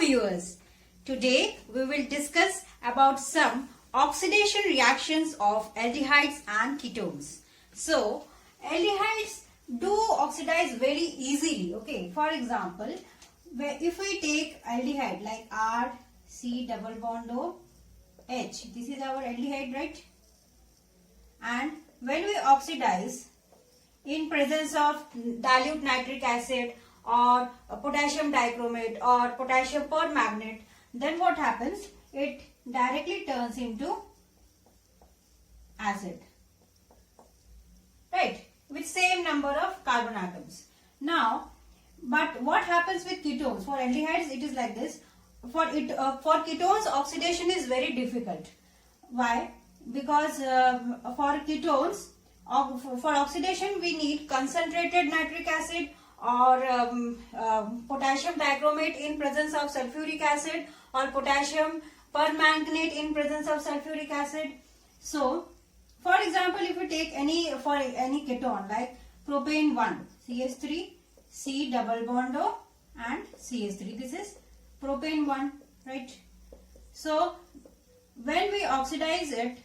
viewers. Today we will discuss about some oxidation reactions of aldehydes and ketones. So aldehydes do oxidize very easily. Okay, for example, if we take aldehyde like R, C double bond O, H, this is our aldehyde, right? And when we oxidize in presence of dilute nitric acid or potassium dichromate or potassium permanganate, then what happens? It directly turns into acid, right, with same number of carbon atoms. Now, but what happens with ketones? For aldehydes it is like this. For ketones, oxidation is very difficult. Why? Because for ketones, for oxidation we need concentrated nitric acid or potassium dichromate in presence of sulfuric acid or potassium permanganate in presence of sulfuric acid. So, for example, if we take any ketone like propane 1, CH3, C double bond O and CH3. This is propane 1, right? So, when we oxidize it,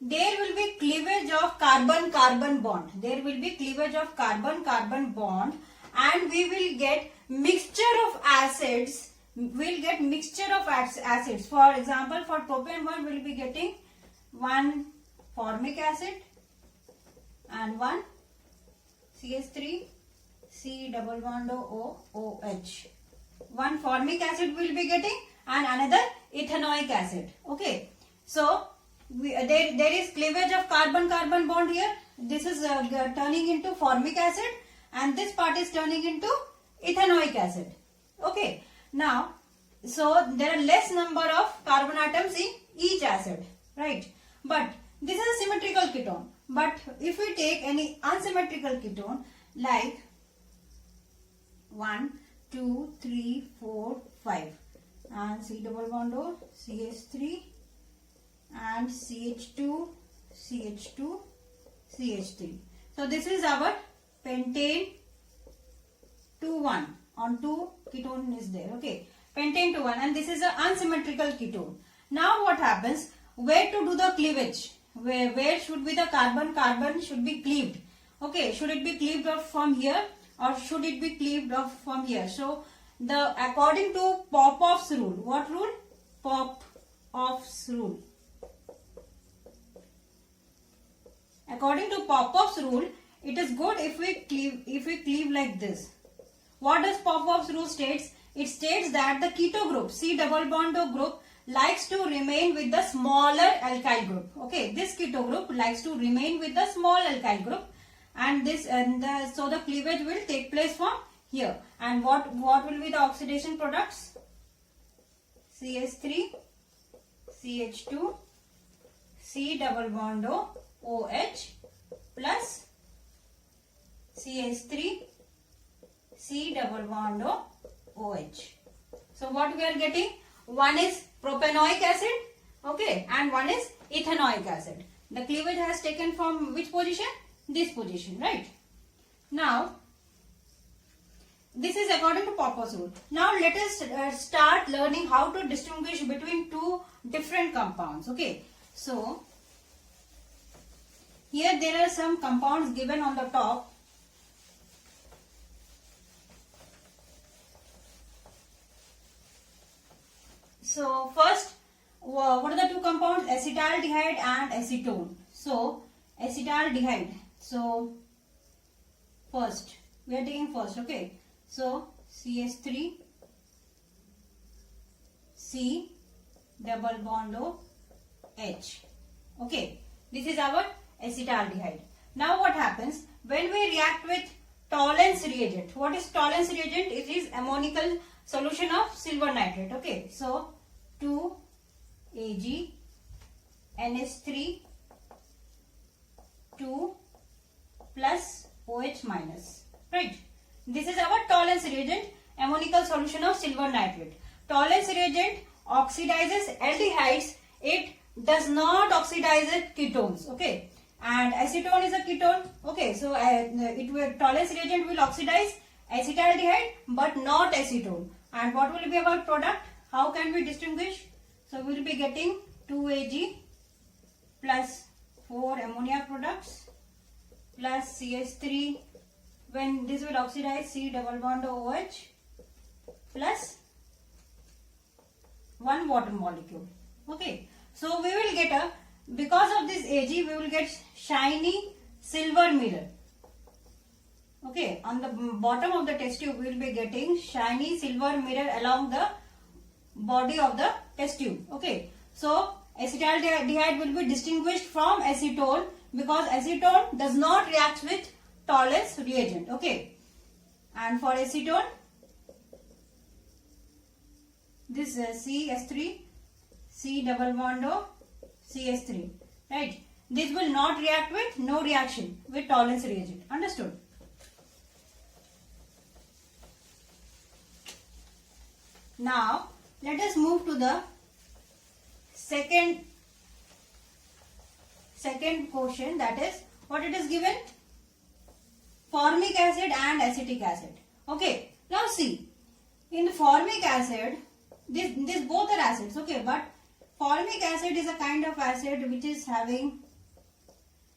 there will be cleavage of carbon-carbon bond. There will be cleavage of carbon-carbon bond, and we will get mixture of acids. We'll get mixture of acids. For example, for propane 1, we'll be getting one formic acid and one CH3, C double bond O, OH. One formic acid we'll be getting and another ethanoic acid. Okay. So, there is cleavage of carbon-carbon bond here. This is turning into formic acid and this part is turning into ethanoic acid. Okay. Now, so there are less number of carbon atoms in each acid, right? But this is a symmetrical ketone. But if we take any unsymmetrical ketone like 1, 2, 3, 4, 5 and C double bond O, CH3 and CH2, CH2, CH3. So this is our pentane 2,1 on 2 ketone is there. Okay, pentane 2,1 and this is an unsymmetrical ketone. Now what happens? Where to do the cleavage? Where should be the carbon should be cleaved? Okay, should it be cleaved off from here or should it be cleaved off from here? So according to Popoff's rule, what rule? Popoff's rule. According to Popoff's rule, it is good if we cleave like this. What does Popoff's rule states? It states that the keto group, C double bond O group, likes to remain with the smaller alkyl group. Okay, this keto group likes to remain with the small alkyl group, and so the cleavage will take place from here. And what will be the oxidation products? CH3, CH2, C double bond O, OH plus CH3, C double bond O, OH. So what we are getting? One is propanoic acid, okay, and one is ethanoic acid. The cleavage has taken from which position? This position, right? Now, this is according to Popoff's rule. Now let us start learning how to distinguish between two different compounds, okay. So, here there are some compounds given on the top. So first, what are the two compounds? Acetaldehyde and acetone. So acetaldehyde. So first, we are taking first, okay. So CH3, C double bond O, H. Okay, this is our acetaldehyde. Now what happens when we react with Tollens reagent? What is Tollens reagent? It is ammonical solution of silver nitrate. Okay, so 2 Ag NH3 2 plus OH minus, right? This is our Tollens reagent, ammonical solution of silver nitrate. Tollens reagent oxidizes aldehydes. It does not oxidize ketones. Okay, and acetone is a ketone. Okay, so Tollens reagent will oxidize acetaldehyde but not acetone. And what will be our product? How can we distinguish? So we will be getting 2Ag plus 4 ammonia products plus CH3. When this will oxidize, C double bond OH plus 1 water molecule. Okay. So we will get a, because of this Ag, we will get shiny silver mirror. Okay. On the bottom of the test tube, we will be getting shiny silver mirror along the body of the test tube. Okay. So acetaldehyde will be distinguished from acetone because acetone does not react with Tollens reagent. Okay. And for acetone, this CH3, C double bond O, CH3. Right. This will not react with, no reaction with Tollens reagent. Understood? Now, let us move to the second question, that is what it is given? Formic acid and acetic acid. Okay. Now see, in the formic acid, this both are acids. Okay, but formic acid is a kind of acid which is having,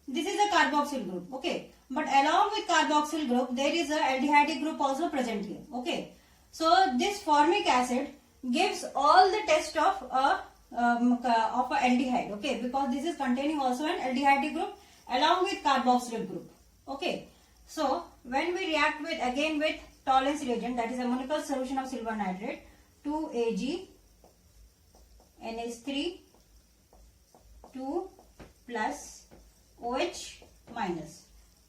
this is a carboxyl group. Okay, but along with carboxyl group, there is a aldehydic group also present here. Okay. So this formic acid gives all the test of a aldehyde. Okay, because this is containing also an aldehydic group along with carboxyl group. Okay. So when we react with again with Tollens reagent, that is ammoniacal solution of silver nitrate, 2Ag NH3 2 plus OH minus.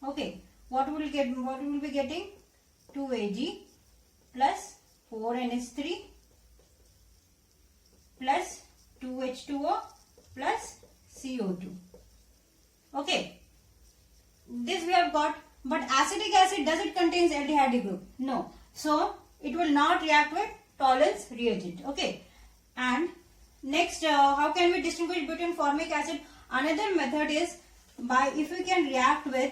Okay, what we will be getting? 2Ag plus 4NH3 plus 2H2O plus CO2. Okay, this we have got. But acetic acid, does it contains aldehydic group? No. So it will not react with Tollens reagent. Okay. And next, how can we distinguish between formic acid? Another method is by, if we can react with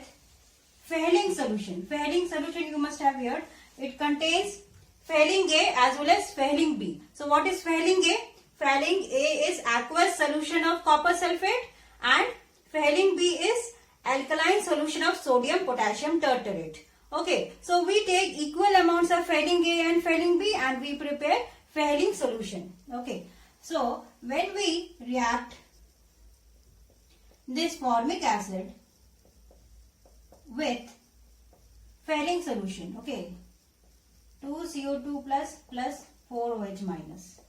Fehling solution. Fehling solution you must have heard. It contains Fehling A as well as Fehling B. So what is Fehling A? Fehling A is aqueous solution of copper sulfate and Fehling B is alkaline solution of sodium potassium tartarate. Okay, so we take equal amounts of Fehling A and Fehling B and we prepare Fehling solution. Okay, so when we react this formic acid with Fehling solution, okay, 2CO2 plus 4OH minus.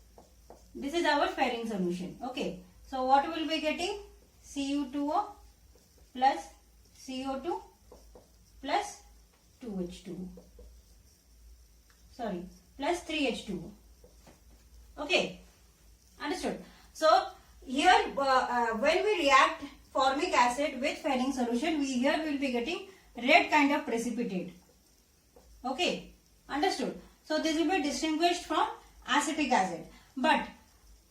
This is our Fehling solution. Okay, so what will be getting? Cu2O plus CO2 plus 2H2O. Sorry, plus 3H2O. Okay, understood. So here when we react formic acid with Fehling solution, we will be getting red kind of precipitate. Okay, understood. So this will be distinguished from acetic acid. But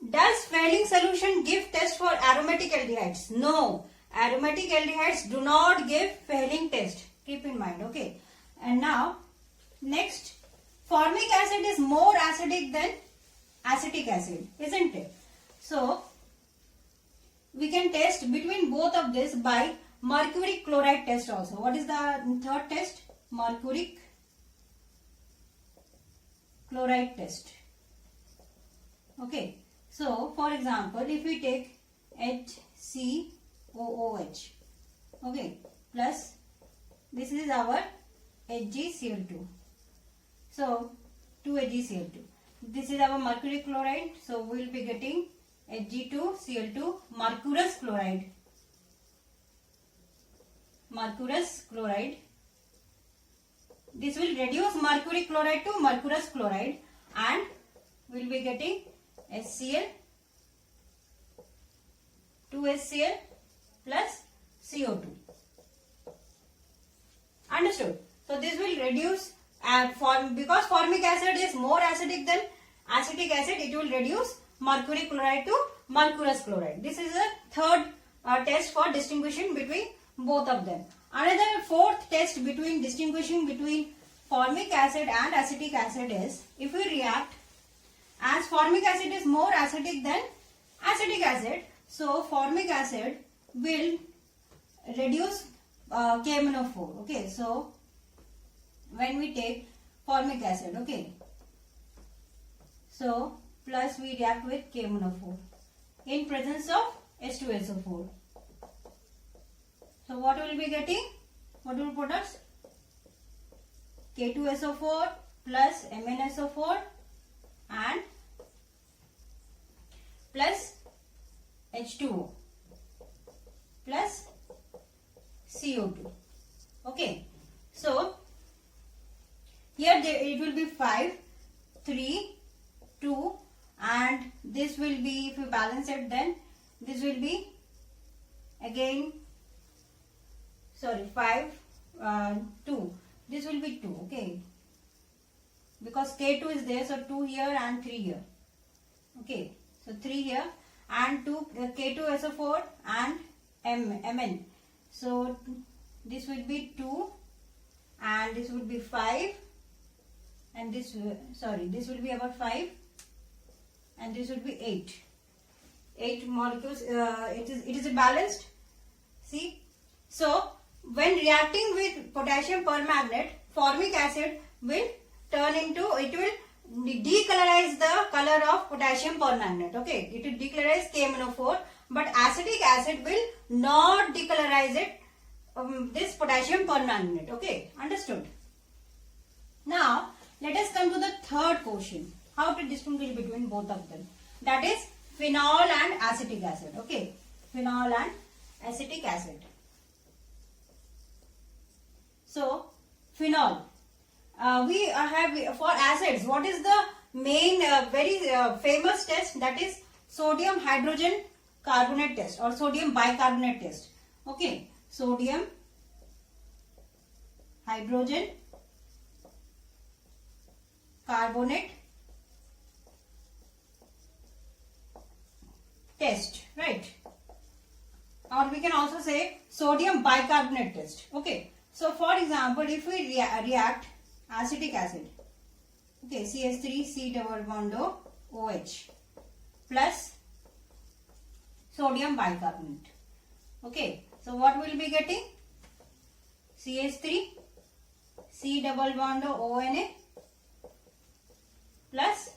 does Fehling solution give test for aromatic aldehydes? No. Aromatic aldehydes do not give Fehling test. Keep in mind. Okay. And now, next, formic acid is more acidic than acetic acid, isn't it? So, we can test between both of this by mercuric chloride test also. What is the third test? Mercuric chloride test. Okay. So, for example, if we take HCOOH, okay, plus this is our HgCl2. So, 2HgCl2. This is our mercury chloride. So, we will be getting Hg2Cl2 mercurous chloride. Mercurous chloride. This will reduce mercury chloride to mercurous chloride and we will be getting HCl, 2HCl plus CO2. Understood? So this will reduce because formic acid is more acidic than acetic acid, it will reduce mercury chloride to mercurous chloride. This is a third test for distinguishing between both of them. Another fourth test between distinguishing between formic acid and acetic acid is, if we react, as formic acid is more acidic than acetic acid, so formic acid will reduce KMnO4. Okay, so when we take formic acid, okay, so plus we react with KMnO4 in presence of H2SO4. So what will be getting? What will produce? K2SO4 plus MnSO4 and plus H2O plus CO2. Okay, so here it will be 5, 3, 2, and this will be, if you balance it, then this will be again, sorry, 5, 2. This will be 2, okay, because K2 is there, so 2 here and 3 here. Okay, so 3 here and 2 K2SO4 and Mn. So this will be 2 and this will be 5, and this, sorry, this will be about 5 and this will be 8. 8 molecules. It is balanced. See, so when reacting with potassium permanganate, formic acid will turn into, it will decolorize the color of potassium permanganate. Okay, it will decolorize KMnO4, but acetic acid will not decolorize it, this potassium permanganate. Okay, understood? Now let us come to the third question, how to distinguish between both of them, that is phenol and acetic acid. Okay, phenol and acetic acid. So phenol, we have for acids, what is the main very famous test? That is sodium hydrogen carbonate test or sodium bicarbonate test. Okay, sodium hydrogen carbonate test, right? Or we can also say sodium bicarbonate test. Okay, so for example, if we react acetic acid, okay, CH3 double bond OH plus sodium bicarbonate. Okay, so what will be getting? CH3 C double bond ONA plus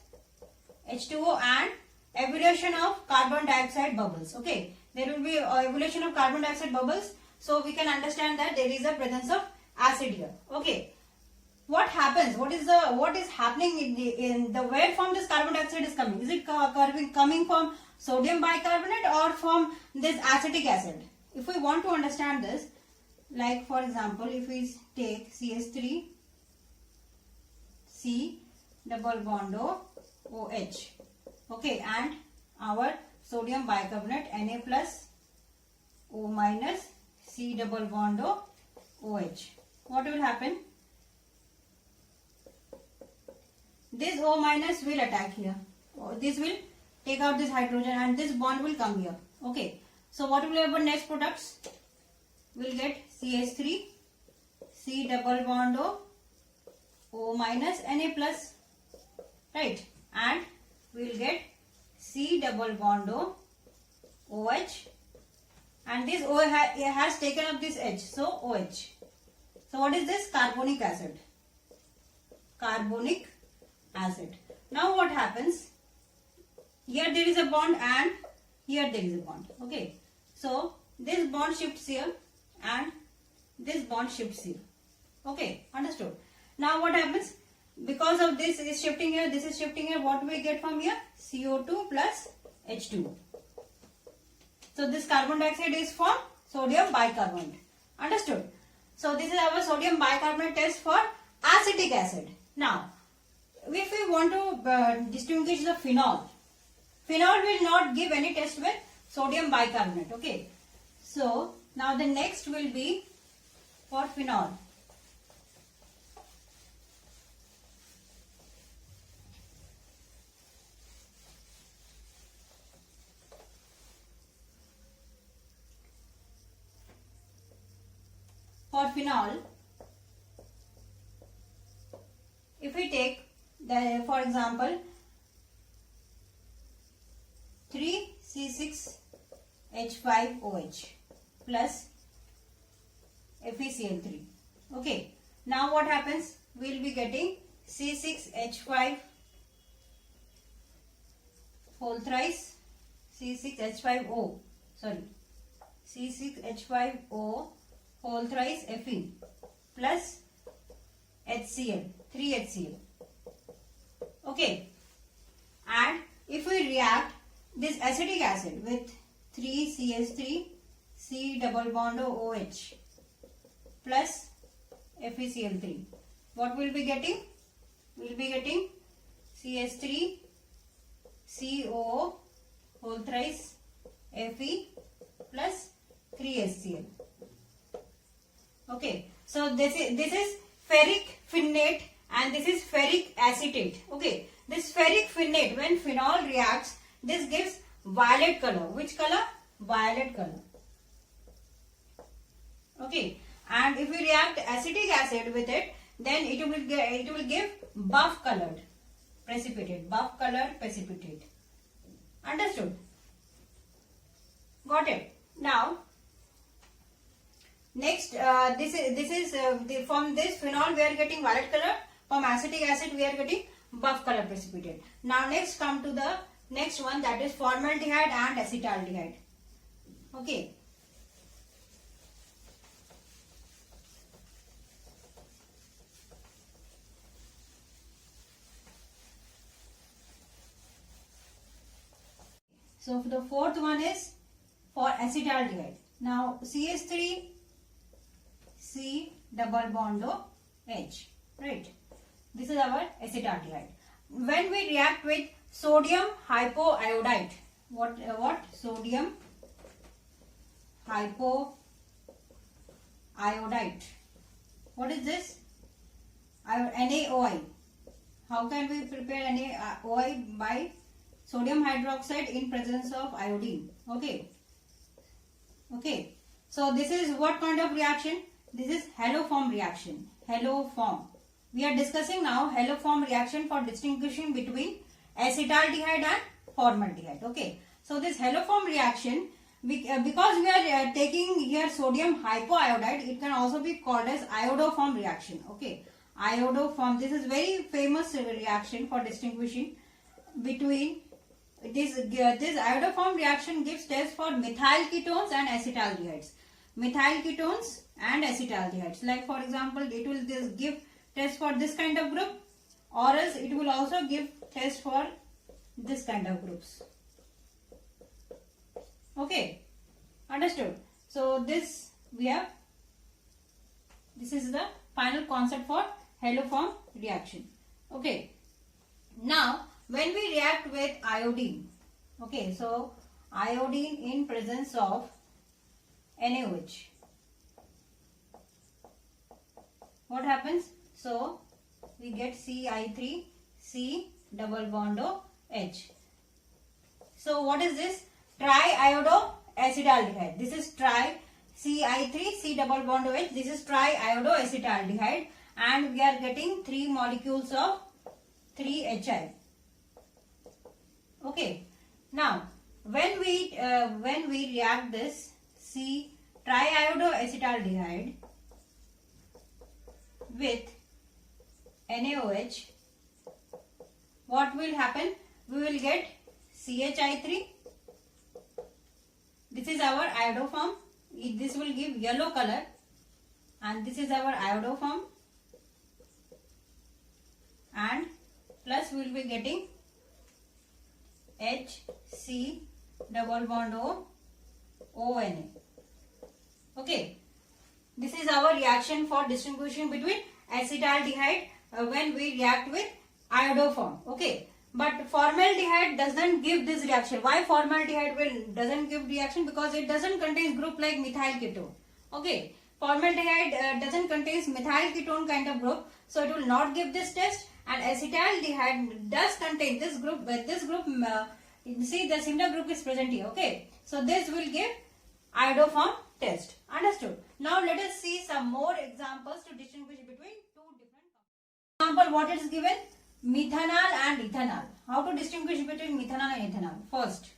H2O and evolution of carbon dioxide bubbles. Okay, there will be evolution of carbon dioxide bubbles, so we can understand that there is a presence of acid here. Okay, what happens? What is happening in the where from this carbon dioxide is coming? Is it coming from sodium bicarbonate or from this acetic acid? If we want to understand this, like for example, if we take CH3 C double bond OH, okay, and our sodium bicarbonate Na plus O minus C double bond OH, what will happen? This O minus will attack here. This will take out this hydrogen and this bond will come here. Okay, so what will be our next products? We'll get CH3 C double bond O minus Na plus, right, and we'll get C double bond OH, and this O has taken up this H, so OH. So what is this? Carbonic acid. Carbonic acid. Now what happens? Here there is a bond and here there is a bond. Okay, so this bond shifts here and this bond shifts here. Okay, understood? Now what happens? Because of this is shifting here, this is shifting here, what we get from here? CO2 plus H2O. So this carbon dioxide is from sodium bicarbonate. Understood? So this is our sodium bicarbonate test for acetic acid. Now, if we want to distinguish the phenol, phenol will not give any test with sodium bicarbonate. Okay. So now the next will be for phenol. For phenol, if we take the, for example, 3C6H5OH plus FeCl3. Okay, now what happens? We will be getting C6H5 whole thrice C6H5O, sorry, C6H5O whole thrice Fe plus HCl, 3HCl. Okay, and if we react this acetic acid with 3CH3 C double bond OH plus FeCl3, what will be getting? We will be getting CH3 COO whole thrice Fe plus 3HCl. Okay, so this is ferric phenate and this is ferric acetate. Okay, this ferric phenate, when phenol reacts, this gives violet color. Which color? Violet color. Okay, and if we react acetic acid with it, then it will give buff colored precipitate, buff colored precipitate. Understood? Got it? Now next, this is from this phenol we are getting violet color. From acetic acid we are getting buff color precipitate. Now next come to the next one, that is formaldehyde and acetaldehyde. Okay. So the fourth one is for acetaldehyde. Now CH3 C double bond H, right? This is our acetaldehyde. When we react with sodium hypoiodide, what sodium hypoiodide, what is this? NaOI. How can we prepare NaOI? By sodium hydroxide in presence of iodine. Okay, so this is what kind of reaction? This is haloform reaction. Haloform. We are discussing now haloform reaction for distinguishing between acetaldehyde and formaldehyde. Okay, so this haloform reaction, because we are taking here sodium hypoiodide, it can also be called as iodoform reaction. Okay, iodoform. This is very famous reaction for distinguishing between this iodoform reaction gives test for methyl ketones and acetaldehydes. Methyl ketones and acetaldehydes. Like for example, it will give test for this kind of group, or else it will also give test for this kind of groups. Okay, understood? So this is the final concept for haloform reaction. Okay, now when we react with iodine, okay, so iodine in presence of NaOH, what happens? So we get Ci3 C double bond H. So what is this? Triiodoacetaldehyde. This is Ci3 C double bond H. This is triiodoacetaldehyde, and we are getting 3 molecules of 3HI. Okay. Now when we react this triiodoacetaldehyde with NaOH, what will happen? We will get CHI3. This is our iodoform. This will give yellow color, and this is our iodoform, and plus we will be getting HC double bond ONA. Okay, this is our reaction for distinguishing between acetaldehyde when we react with iodoform. Okay, but formaldehyde doesn't give this reaction. Why formaldehyde doesn't give reaction? Because it doesn't contain group like methyl ketone. Okay, formaldehyde doesn't contain methyl ketone kind of group, so it will not give this test. And acetaldehyde does contain this group. With this group, see the similar group is present here. Okay, so this will give iodoform test. Understood? Now let us see some more examples to distinguish between two different compounds. example, what is given? Methanol and ethanol. How to distinguish between methanol and ethanol? First,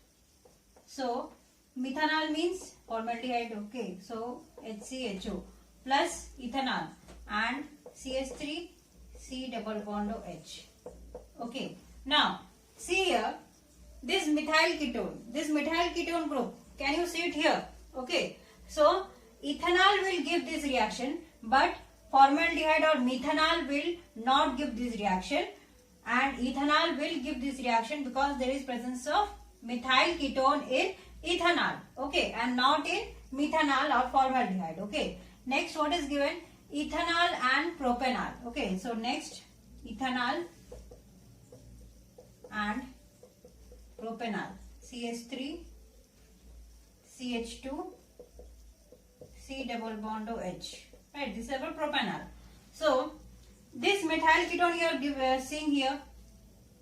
so methanol means formaldehyde. Okay, so HCHO plus ethanol and CH3 C double bond OH. Okay, now see here, this methyl ketone group, can you see it here? Okay, so ethanol will give this reaction, but formaldehyde or methanol will not give this reaction, and ethanol will give this reaction because there is presence of methyl ketone in ethanol, okay, and not in methanol or formaldehyde. Okay, next what is given? Ethanol and propanol. Okay, so next ethanol and propanol, CH3 CH2 C double bond OH. Right, this is our propanol. So this methyl ketone you are seeing here.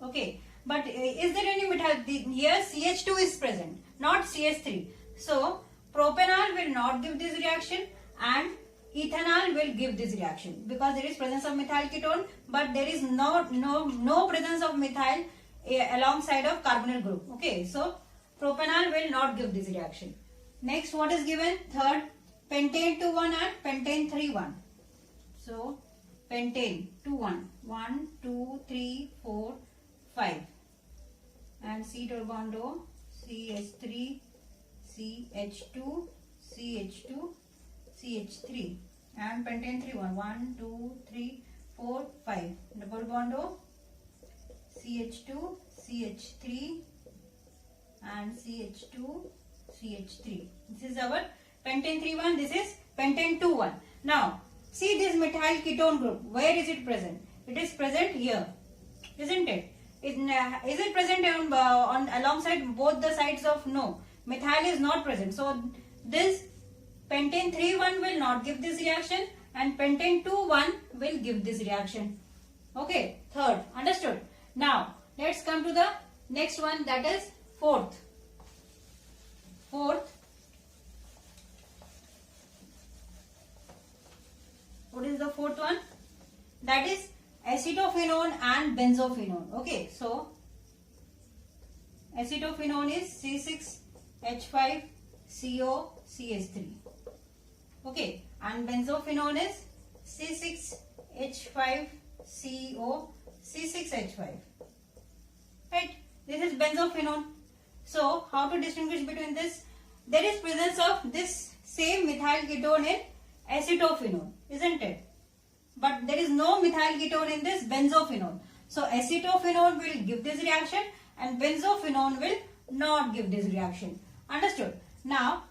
Okay, but is there any methyl? Here CH2 is present, not CH3. So propanol will not give this reaction and ethanol will give this reaction because there is presence of methyl ketone, but there is no presence of methyl alongside of carbonyl group. Okay, so propanol will not give this reaction. Next, what is given? Third, pentane 2,1 and pentane 3,1. So pentane 2,1, 1, 2, 3, 4, 5, and C double bond O, CH3, CH2, CH2, CH3, and pentane 3,1, 1, 2, 3, 4, 5, double bond O, CH2, CH3, and CH2, CH3. This is our pentane 3,1. This is pentane 2,1. Now see this methyl ketone group. Where is it present? It is present here, isn't it? Is it present on alongside both the sides of? No, methyl is not present. So this pentane 3,1 will not give this reaction, and pentane 2,1 will give this reaction. Okay, third, understood. Now let's come to the next one, that is fourth. What is the fourth one? That is acetophenone and benzophenone. Okay, so acetophenone is C6H5COCH3. Okay, and benzophenone is C6H5COC6H5. Right, this is benzophenone. So how to distinguish between this? There is presence of this same methyl ketone in acetophenone, isn't it? But there is no methyl ketone in this benzophenone. So acetophenone will give this reaction and benzophenone will not give this reaction. Understood? Now,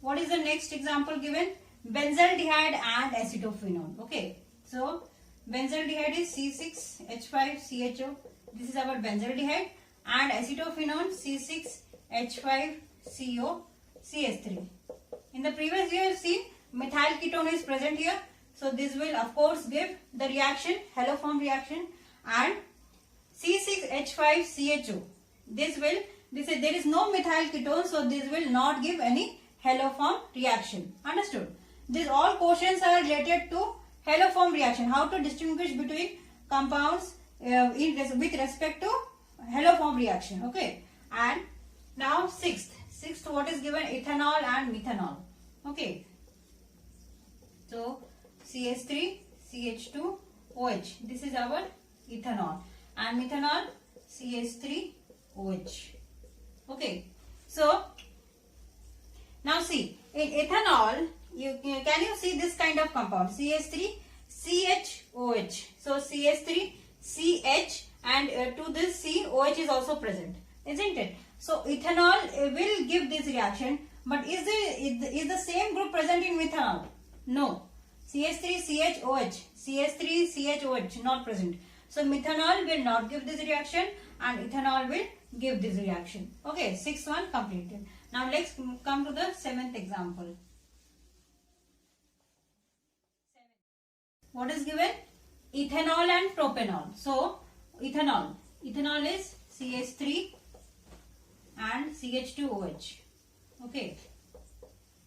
what is the next example given? Benzaldehyde and acetophenone. Okay, so benzaldehyde is C6H5CHO. This is our benzaldehyde, and acetophenone C6H5COCH3. In the previous you have seen methyl ketone is present here. So this will of course give the reaction, haloform reaction, and C6H5CHO. There is no methyl ketone, so this will not give any haloform reaction. Understood? These all questions are related to haloform reaction. How to distinguish between compounds with respect to haloform reaction. Okay. And now sixth, what is given? Ethanol and methanol. Okay. So CH3, CH2, OH. This is our ethanol, and methanol CH3, OH. Okay. So now see, in ethanol, can you see this kind of compound? CH3, CHOH. So CH3, CH, and to this C, OH is also present, isn't it? So ethanol will give this reaction, but is the same group present in methanol? No. CH3, CHOH, CH3, CHOH not present. So methanol will not give this reaction and ethanol will give this reaction. Okay, sixth one completed. Now let's come to the seventh example. What is given? Ethanol and propanol. So ethanol is CH3 and CH2OH. Okay.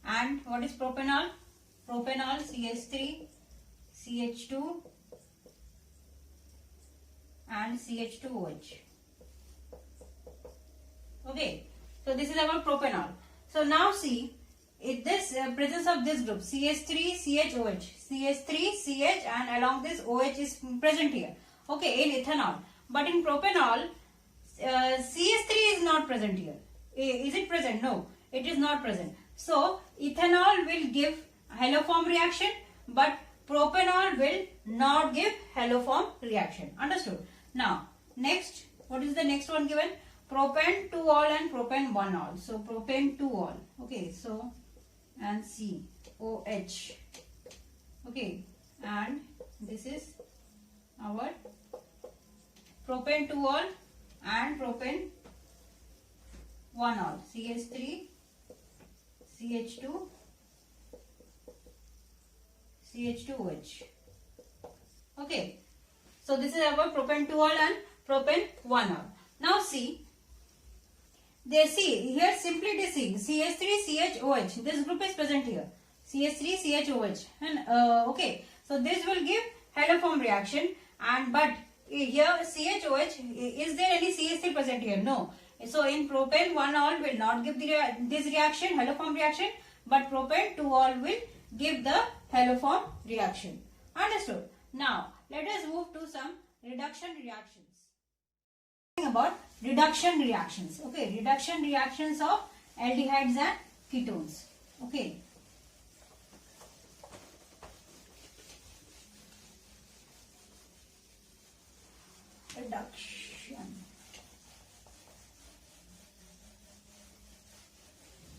And what is propanol? Propanol CH3, CH2, and CH2OH. Okay, so this is our propanol. So now see, in this presence of this group CH3CHOH, CH3CH and along this OH is present here. Okay, in ethanol, but in propanol CH3 is not present here. Is it present? No, it is not present. So ethanol will give haloform reaction, but propanol will not give haloform reaction. Understood? Now next, what is the next one given? Propane 2-ol and propane 1-ol. So propane 2-ol. Okay, so and COH. Okay, and this is our propane 2-ol and propane 1-ol. CH3, CH2, CH2OH. Okay, so this is our propane 2-ol and propane 1-ol. Now see, they see here, simply they see CH3CHOH. This group is present here, CH3CHOH, and okay, so this will give haloform reaction, and but here CHOH, is there any CH3 present here? No. So in propane 1-ol will not give this reaction, haloform reaction, but propane 2-ol will give the haloform reaction. Understood? Now let us move to some reduction reactions. About reduction reactions. Okay, reduction reactions of aldehydes and ketones. Okay. Reduction.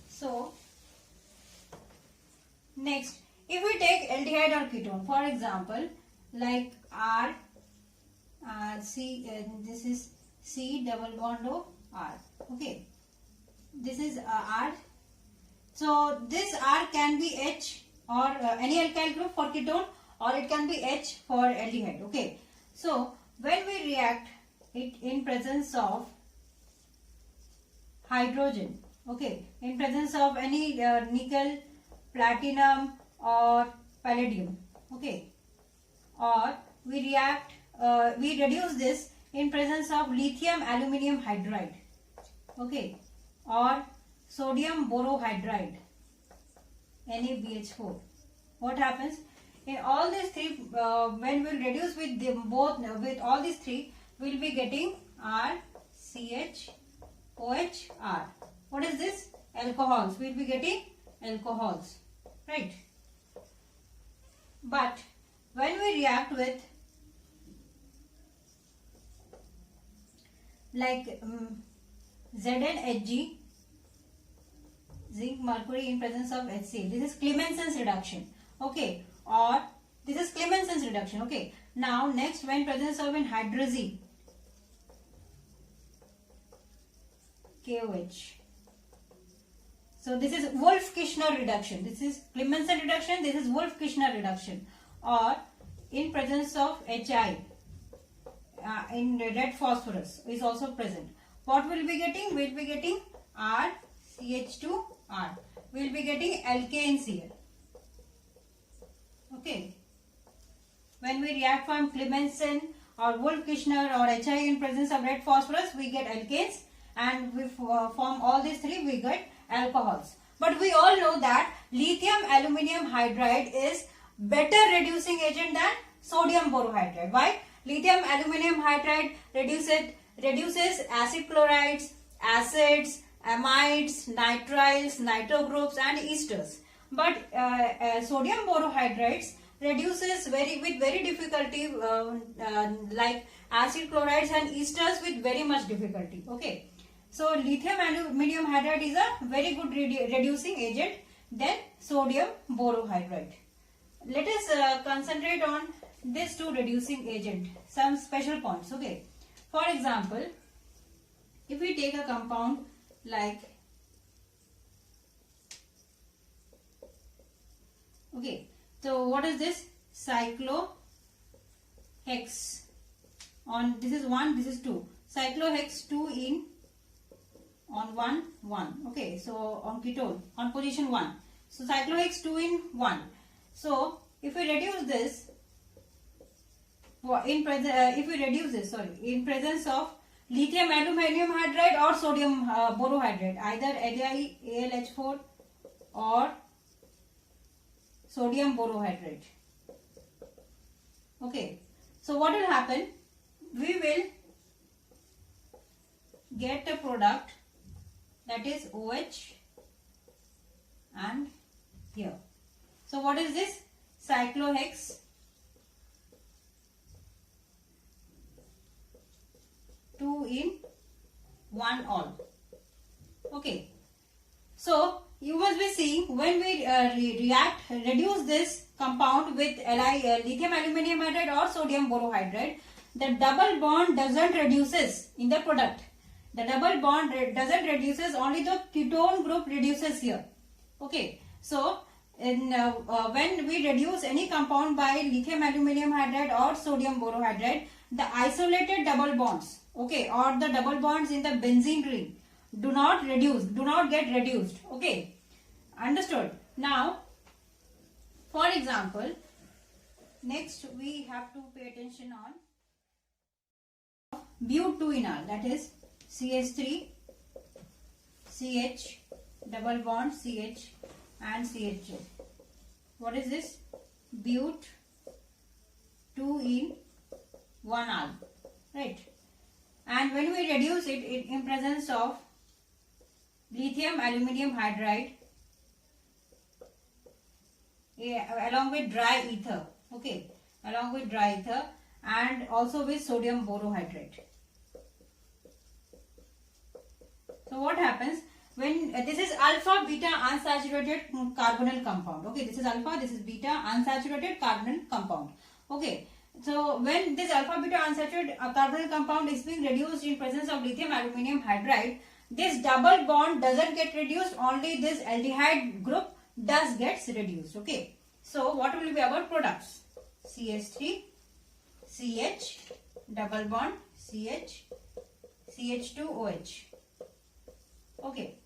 So next, if we take aldehyde or ketone, for example, like R, C, this is C double bond O R. Okay, this is R. So this R can be H or any alkyl group for ketone, or it can be H for aldehyde. Okay, so when we react it in presence of hydrogen, okay, in presence of any nickel, platinum or palladium, okay, or we react, we reduce this in presence of lithium aluminium hydride, okay, or sodium borohydride, NaBH4. What happens in all these three? When we reduce with them both, with all these three, we will be getting R, CH, OH, R. What is this? Alcohols. We will be getting alcohols, right? But when we react with like ZnHg, zinc mercury in presence of HCl, this is Clemenson's reduction, okay, or this is Clemenson's reduction. Okay, now next, when presence of an hydrazine, KOH, so this is Wolff-Kishner reduction. This is Clemenson reduction, this is Wolff-Kishner reduction. Or in presence of HI, in red phosphorus is also present. What will be getting? We will be getting R, CH2R. We will be getting alkanes here. Okay. When we react from Clemenson or Wolff-Kishner or HI in presence of red phosphorus, we get alkanes, and we form all these three, we get alcohols. But we all know that lithium aluminium hydride is better reducing agent than sodium borohydride. Why? Lithium aluminium hydride reduces acid chlorides, acids, amides, nitriles, nitro groups and esters. But sodium borohydrides reduces with very difficulty, like acid chlorides and esters with very much difficulty. Okay. So lithium aluminium hydride is a very good reducing agent than sodium borohydride. Let us concentrate on these two reducing agent, some special points. Okay. For example, if we take a compound like, okay, so what is this? Cyclohex. On this is 1, this is 2. Cyclohex 2 in on 1, 1. Okay, so on ketone on position 1. So cyclohex 2 in 1. So if we reduce this, if we reduce this, in presence of lithium aluminium hydride or sodium borohydride, either AlH4 or sodium borohydride. Okay, so what will happen? We will get a product that is OH and here. So what is this? Cyclohex 2-in-1-ol. Okay. So you must be seeing when we reduce this compound with lithium aluminium hydride or sodium borohydride, the double bond doesn't reduces in the product. The double bond doesn't reduces, only the ketone group reduces here. Okay. So when we reduce any compound by lithium aluminium hydride or sodium borohydride, the isolated double bonds, okay, or the double bonds in the benzene ring do not get reduced. Okay, understood? Now, for example, next we have to pay attention on but2-enol, that is CH3, CH, double bond CH and CH2. What is this? but2-in-1-ol, right? And when we reduce it in presence of lithium aluminium hydride along with dry ether, okay, along with dry ether and also with sodium borohydride. So what happens when this is alpha beta unsaturated carbonyl compound, okay, this is alpha, this is beta unsaturated carbonyl compound. Okay, so when this alpha beta unsaturated carbonyl compound is being reduced in presence of lithium aluminium hydride, this double bond doesn't get reduced, only this aldehyde group does gets reduced. Okay, so what will be our products? CH3, CH, double bond CH, CH2OH. Okay,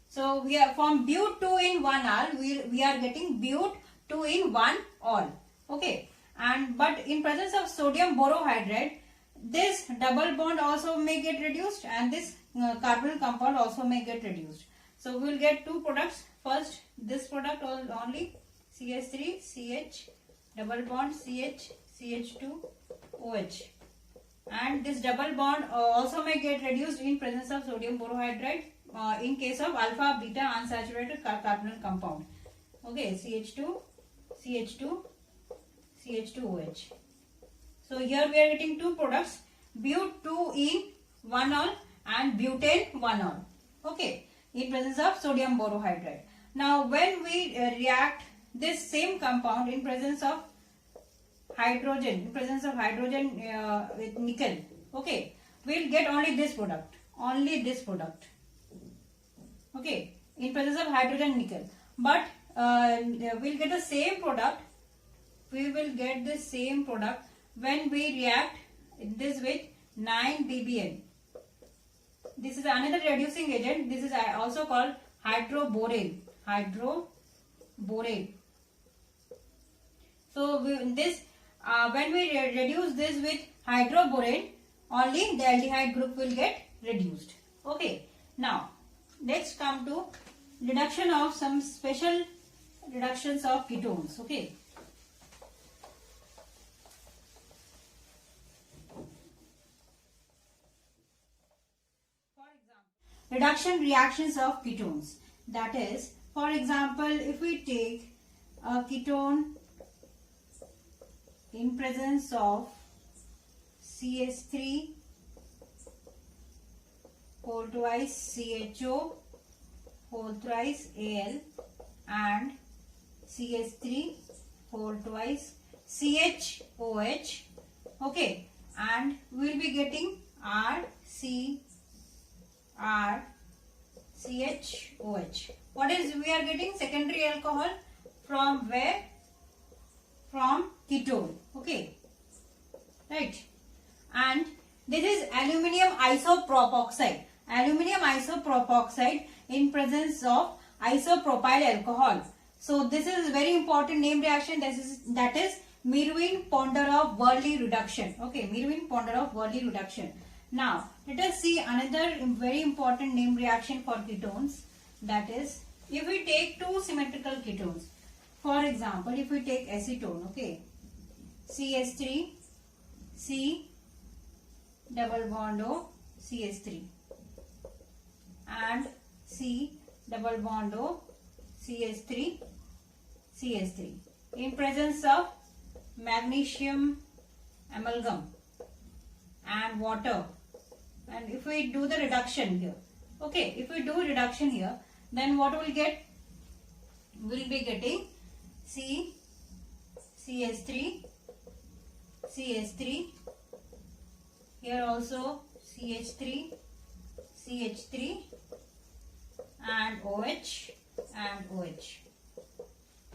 so we are from but2-in-1-ol, we are getting but2-in-1-ol. Okay, and but in presence of sodium borohydride, this double bond also may get reduced and this carbonyl compound also may get reduced. So we will get two products. First, this product only CH3, CH, double bond CH, CH2OH, and this double bond also may get reduced in presence of sodium borohydride in case of alpha beta unsaturated carbonyl compound. Okay, CH2, CH2, CH2OH. So here we are getting two products, but2-in-1-ol and butane-1-ol. Okay, in presence of sodium borohydride. Now when we react this same compound in presence of hydrogen, with nickel, okay, we will get only this product, okay, in presence of hydrogen nickel. But we will get the same product, when we react this with 9-BBN. This is another reducing agent. This is also called hydroborane. So when we reduce this with hydroborane, only the aldehyde group will get reduced. Okay. Now next come to reduction of some special reductions of ketones. Okay. Reduction reactions of ketones, that is, for example, if we take a ketone in presence of CH3 whole twice CHO whole twice Al and CH3 whole twice CHOH, okay, and we will be getting RCHOH. What is we are getting? Secondary alcohol from where? From ketone. Okay, right. And this is aluminium isopropoxide. Aluminium isopropoxide in presence of isopropyl alcohol. So this is very important name reaction. That is Meerwein-Pondarov-Verley reduction. Okay, Meerwein-Pondarov-Verley reduction. Now, let us see another very important name reaction for ketones. That is, if we take two symmetrical ketones, for example, if we take acetone, okay, CH3, C double bond O, CH3, and C double bond O, CH3, CH3, in presence of magnesium amalgam and water. And if we do the reduction here, okay, if we do reduction here, then what we'll get? We'll be getting C, CH3, CH3, here also CH3, CH3, and OH and OH.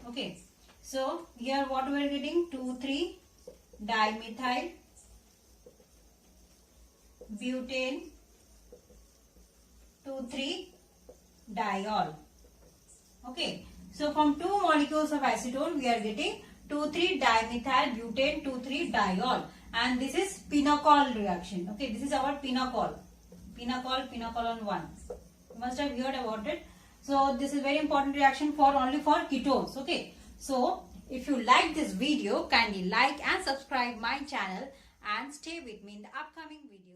Okay, so here what we are getting? 2,3 dimethyl butane 2,3 diol. Okay, so from two molecules of acetone we are getting 2,3 dimethyl butane 2,3 diol, and this is pinocol reaction. Okay, this is our pinocol on 1. You must have heard about it. So this is very important reaction for only for ketones. Okay, so if you like this video, kindly like and subscribe my channel and stay with me in the upcoming video.